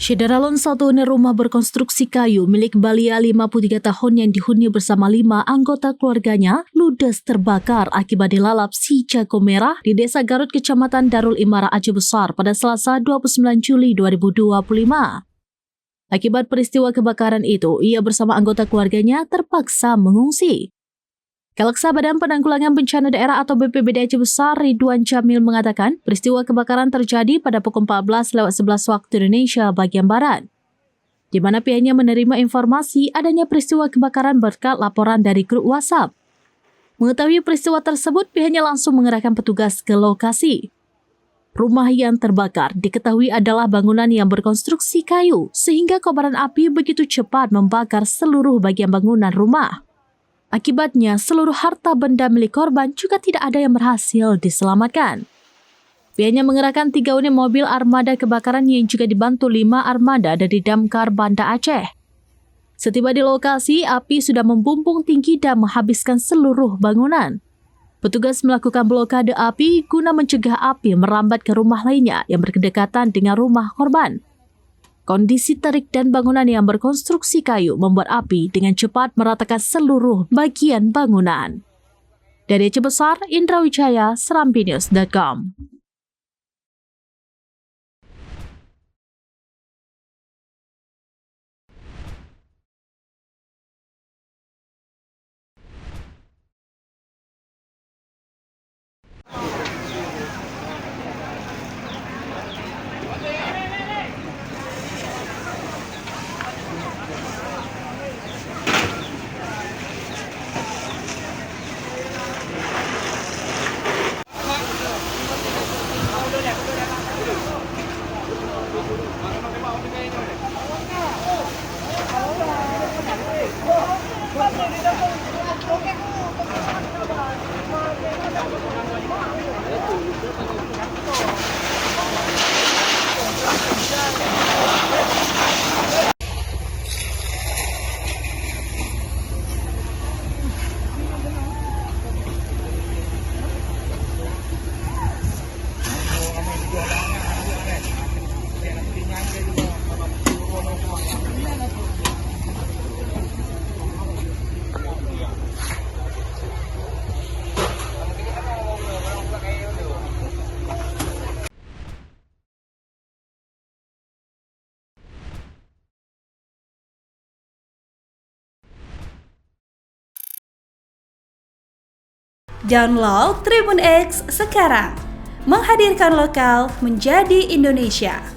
Syederalon satu unit rumah berkonstruksi kayu milik Balia 53 tahun yang dihuni bersama 5 anggota keluarganya ludes terbakar akibat dilalap si jago merah di Desa Garut, Kecamatan Darul Imara, Aceh Besar pada Selasa 29 Juli 2025. Akibat peristiwa kebakaran itu, ia bersama anggota keluarganya terpaksa mengungsi. Kaleksa Badan Penanggulangan Bencana Daerah atau BPBD Aceh Besar Ridwan Jamil mengatakan peristiwa kebakaran terjadi pada pukul 14.11 waktu Indonesia bagian Barat, di mana pihaknya menerima informasi adanya peristiwa kebakaran berkat laporan dari grup WhatsApp. Mengetahui peristiwa tersebut, pihaknya langsung mengerahkan petugas ke lokasi. Rumah yang terbakar diketahui adalah bangunan yang berkonstruksi kayu, sehingga kobaran api begitu cepat membakar seluruh bagian bangunan rumah. Akibatnya, seluruh harta benda milik korban juga tidak ada yang berhasil diselamatkan. Pihaknya mengerahkan 3 unit mobil armada kebakaran yang juga dibantu 5 armada dari Damkar Banda Aceh. Setiba di lokasi, api sudah membumbung tinggi dan menghabiskan seluruh bangunan. Petugas melakukan blokade api guna mencegah api merambat ke rumah lainnya yang berdekatan dengan rumah korban. Kondisi terik dan bangunan yang berkonstruksi kayu membuat api dengan cepat meratakan seluruh bagian bangunan. Dari Aceh Besar, Indra Wijaya, serambinews.com. Download Tribun X sekarang, menghadirkan lokal menjadi Indonesia.